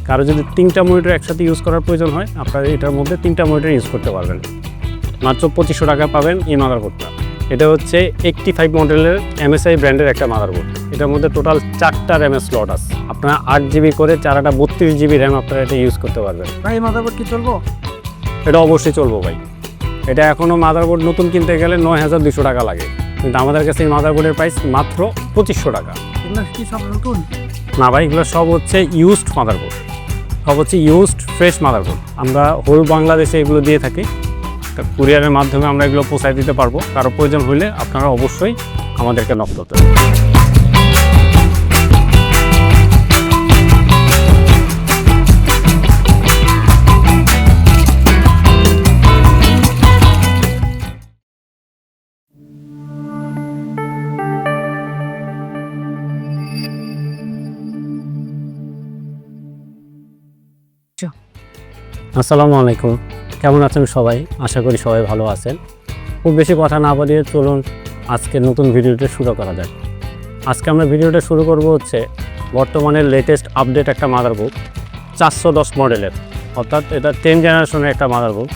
কারো যদি 3টা মনিটর একসাথে ইউজ করার প্রয়োজন হয় আপনারা এটার মধ্যে 3টা মনিটর ইউজ করতে পারবেন। মাত্র 2500 টাকা পাবেন এই মাদারবোর্ডটা। এটা হচ্ছে 85 মডেলের MSI ব্র্যান্ডের একটা মাদারবোর্ড। এটার মধ্যে টোটাল 4টা র্যামের স্লট আছে। আপনারা 8 জিবি করে 4টা 32 জিবি র্যাম আপনারা এটা ইউজ করতে পারবেন। ভাই এই মাদারবোর্ড কি চলবো? এটা অবশ্যই চলবো ভাই। এটা এখনও মাদারবোর্ড নতুন কিনতে গেলে 9200 টাকা লাগে, কিন্তু আমাদের কাছে এই মাদারবোর্ডের প্রাইস মাত্র 2500 টাকা। এগুলো কি সব নতুন? না ভাই, এগুলো সব হচ্ছে ইউজড মাদারবোর্ড, সব হচ্ছে ইউজড ফ্রেশ মাদারবোর্ড। আমরা হোল বাংলাদেশে এগুলো দিয়ে থাকি, কুরিয়ারের মাধ্যমে আমরা এগুলো পৌঁছায় দিতে পারবো। কারো প্রয়োজন হলে আপনারা অবশ্যই আমাদেরকে নক করতে হবে। আসসালামু আলাইকুম, কেমন আছেন সবাই? আশা করি সবাই ভালো আছেন। খুব বেশি কথা না বলিয়ে চলুন আজকে নতুন ভিডিওটা শুরু করা যাক। আজকে আমরা ভিডিওটা শুরু করব হচ্ছে বর্তমানের লেটেস্ট আপডেট একটা মাদারবোর্ড, 410 মডেলের, অর্থাৎ এটা 10 জেনারেশনের একটা মাদারবোর্ড।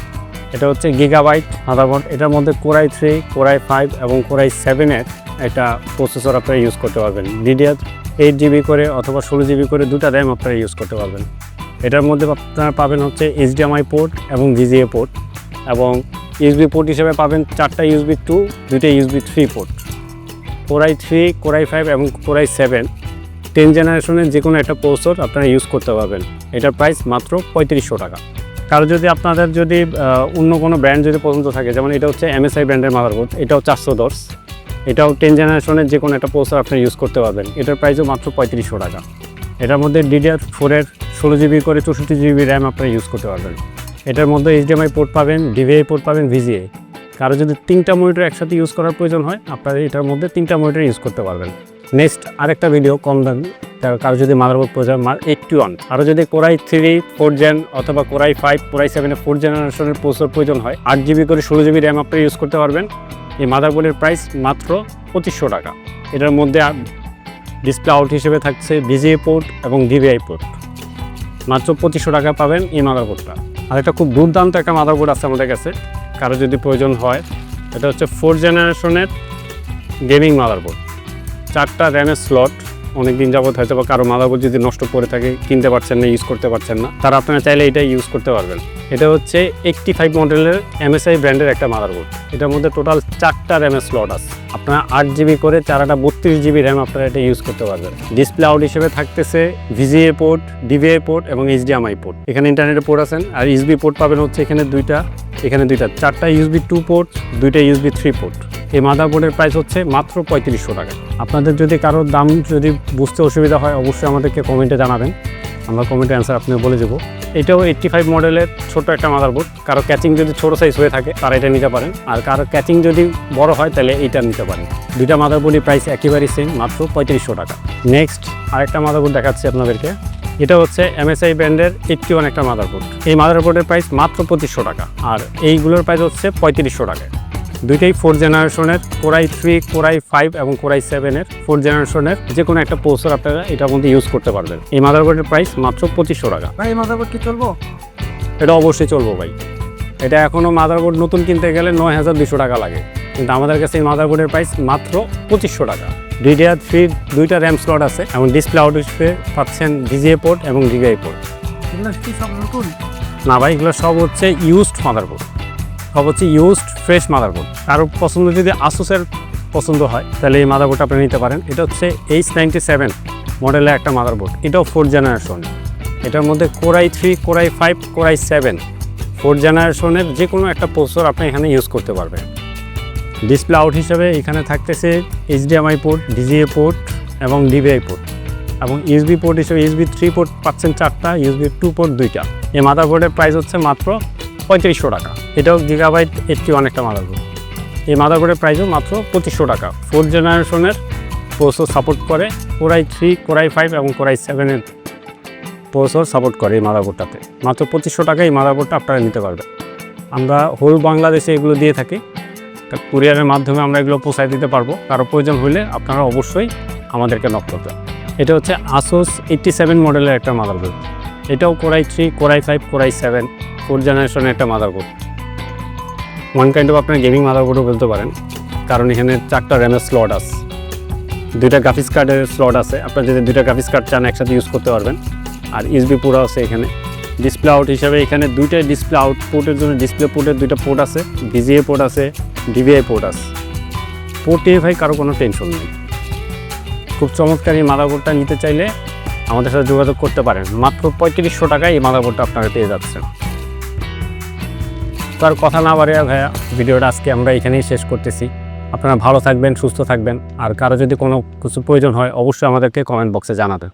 এটা হচ্ছে গিগাবাইট মাদারবোর্ড। এটার মধ্যে Core i3, Core i5 এবং Core i7-এর একটা প্রসেসর আপনারা ইউজ করতে পারবেন। DDR 8 জিবি করে অথবা 16 জিবি করে দুটা র্যাম আপনারা ইউজ করতে পারবেন। এটার মধ্যে আপনারা পাবেন হচ্ছে HDMI পোর্ট এবং VGA পোর্ট, এবং USB পোর্ট হিসেবে পাবেন 4টা USB 2, 2টা USB 3 port. Core i3, Core i5 এবং Core i7 10 জেনারেশনের যে কোনো একটা প্রসেসর আপনারা ইউজ করতে পারবেন। এটার প্রাইস মাত্র 3500 টাকা। কারো যদি আপনাদের যদি অন্য কোনো ব্র্যান্ড যদি পছন্দ থাকে, যেমন এটা হচ্ছে MSI ব্র্যান্ডের মাদারবোর্ড, এটাও 410, এটাও 10 জেনারেশনের যে কোনো একটা প্রসেসর আপনারা ইউজ করতে পারবেন। এটার প্রাইসও মাত্র 3500 টাকা। এটার মধ্যে DDR4-এর 16 জিবি করে 64 জিবি র্যাম আপনারা ইউজ করতে পারবেন। এটার মধ্যে HDMI পোর্ট পাবেন, DVI পোর্ট পাবেন, VGA। কারো যদি 3টা মনিটর একসাথে ইউজ করার প্রয়োজন হয় আপনারা এটার মধ্যে 3টা মনিটর ইউজ করতে পারবেন। নেক্সট আরেকটা ভিডিও কম দাম, কারো যদি মাদারবোর্ড প্রয়োজন 81, আরও যদি Core i3 4th জেন অথবা Core i5, Core i7-এর 4th জেনারেশনের প্রসেসর প্রয়োজন হয়, 8 জিবি করে 16 জিবি র্যাম আপনারা ইউজ করতে পারবেন। এই মাদারবোর্ডের প্রাইস মাত্র 2500 টাকা। এটার মধ্যে ডিসপ্লে আউট হিসেবে থাকছে VGA পোর্ট এবং DVI পোর্ট। মাত্র 2500 টাকা পাবেন এই মাদারবোর্ডটা। আর একটা খুব দুর্দান্ত একটা মাদারবোর্ড আছে আমাদের কাছে, কারো যদি প্রয়োজন হয়। এটা হচ্ছে 4th জেনারেশনের গেমিং মাদারবোর্ড, 4টা র্যামের স্লট। অনেক দিন যাবত হয়তো বা কারো মাদারবোর্ড যদি নষ্ট করে থাকে, কিনতে পারছেন না, ইউজ করতে পারছেন না, তারা আপনারা চাইলে এটা ইউজ করতে পারবেন। এটা হচ্ছে 85 মডেলের MSI ব্র্যান্ডের একটা মাদারবোর্ড। এটার মধ্যে টোটাল 4টা র্যামের স্লট আছে। আপনারা 8 জিবি করে 4টা 32 জিবি র্যাম আপনারা এটা ইউজ করতে পারবেন। ডিসপ্লে আউট হিসেবে থাকতেছে VGA পোর্ট, DVI পোর্ট এবং HDMI পোর্ট। এখানে ইন্টারনেটের পোর্ট আছেন। আর USB পোর্ট পাবেন হচ্ছে এখানে দুইটা, 4টা USB 2 পোর্ট, 2টা USB 3 পোর্ট। এই মাদারবোর্ডের প্রাইস হচ্ছে মাত্র 3500 টাকা। আপনাদের যদি কারোর দাম যদি বুঝতে অসুবিধা হয় অবশ্যই আমাদেরকে কমেন্টে জানাবেন, আমরা কমেন্টে অ্যান্সার আপনাকে বলে দেবো। এটাও 85 মডেলের ছোট একটা মাদারবোর্ড। কারো ক্যাচিং যদি ছোটো সাইজ হয়ে থাকে তারা এটা নিতে পারেন, আর কারো ক্যাচিং যদি বড় হয় তাহলে এইটা নিতে পারেন। দুইটা মাদারবোর্ডের প্রাইস একেবারেই সেম, মাত্র 3500 টাকা। নেক্সট আরেকটা মাদারবোর্ড দেখাচ্ছি আপনাদেরকে। এটা হচ্ছে MSI ব্র্যান্ডের 81 একটা মাদারবোর্ড। এই মাদারবোর্ডের প্রাইস মাত্র 2500 টাকা, আর এইগুলোর প্রাইস হচ্ছে 3500 টাকা। দুইটাই 4th জেনারেশনের Core i3, Core i5 এবং Core i7-এর 4th জেনারেশনের যে কোনো একটা প্রসেসর আপনারা এটার মধ্যে ইউজ করতে পারবেন। এই মাদারবোর্ডের প্রাইস মাত্র 2500 টাকা। ভাই এই মাদারবোর্ড কি চলবো? এটা অবশ্যই চলবো ভাই। এটা এখনও মাদারবোর্ড নতুন কিনতে গেলে 9200 টাকা লাগে, কিন্তু আমাদের কাছে এই মাদারবোর্ডের প্রাইস মাত্র 2500 টাকা। DDR3 দুইটা র্যাম স্লট আছে, এবং ডিসপ্লে আউট হিসেবে পাচ্ছেন VGA পোর্ট এবং DVI পোর্ট। এগুলো কি সব নতুন? না ভাই, এগুলো সব হচ্ছে ইউজড মাদারবোর্ড, সব হচ্ছে ইউজড ফ্রেশ মাদারবোর্ড। কারো পছন্দ যদি আসুসের পছন্দ হয় তাহলে এই মাদারবোর্ডটা আপনি নিতে পারেন। এটা হচ্ছে H97 মডেলের একটা মাদারবোর্ড। এটাও 4th জেনারেশন। এটার মধ্যে Core i3, Core i5, Core i7 4th জেনারেশনের যে কোনো একটা প্রসেসর আপনি এখানে ইউজ করতে পারবেন। ডিসপ্লে আউট হিসেবে এখানে থাকতেছে HDMI পোর্ট, VGA পোর্ট এবং DVI পোর্ট, এবং USB পোর্ট হিসেবে USB 3 পোর্ট পাচ্ছেন 4টা, USB 2 পোর্ট 2টা। এই মাদারবোর্ডের প্রাইস হচ্ছে মাত্র 3500 টাকা। এটাও গিগাবাইট 81 একটা মাদারবোর্ড। এই মাদারবোর্ডের প্রাইসও মাত্র 2500 টাকা। 4th জেনারেশনের প্রসেসর সাপোর্ট করে, Core i3, Core i5 এবং Core i7-এর প্রসেসর সাপোর্ট করে এই মাদারবোর্ডটাতে। মাত্র 2500 টাকা এই মাদারবোর্ডটা আপনারা নিতে পারবেন। আমরা হোল বাংলাদেশে এগুলো দিয়ে থাকি, কুরিয়ারের মাধ্যমে আমরা এগুলো পৌঁছায় দিতে পারবো। কারো প্রয়োজন হলে আপনারা অবশ্যই আমাদেরকে নক করবেন। এটা হচ্ছে Asus 87 মডেলের একটা মাদারবোর্ড। এটাও কোরাই 3, কোরাই 5, কোরাই 7 4th জেনারেশনের একটা মাদারবোর্ড। ওয়ান কাইন্ড অফ আপনার গেমিং মাদারবোর্ডও বলতে পারেন, কারণ এখানে 4টা র্যামের স্লট আছে, 2টা গ্রাফিক্স কার্ডের স্লট আছে। আপনার যদি 2টা গ্রাফিক্স কার্ড চান একসাথে ইউজ করতে পারবেন। আর ইউএসবি পোর্ট আছে এখানে। ডিসপ্লে আউট হিসাবে এখানে 2টা ডিসপ্লে আউট পোর্টের জন্য ডিসপ্লে পোর্টের 2টা পোর্ট আছে, ভিজিএ পোর্ট আছে, ডিভিআই পোর্ট আছে। পোর্ট নিয়ে ভাই কারো কোনো টেনশন নেই। খুব চমৎকার এই মাদারবোর্ডটা নিতে চাইলে আমাদের সাথে যোগাযোগ করতে পারেন। মাত্র 3500 টাকায় এই মাদারবোর্ডটা আপনারা পেয়ে যাচ্ছেন। তো আর কথা না বাড়িয়ে ভাইয়া ভিডিওটা আজকে আমরা এখানেই শেষ করতেছি। আপনারা ভালো থাকবেন, সুস্থ থাকবেন। আর কারো যদি কোনো কিছু প্রয়োজন হয় অবশ্যই আমাদেরকে কমেন্ট বক্সে জানাবেন।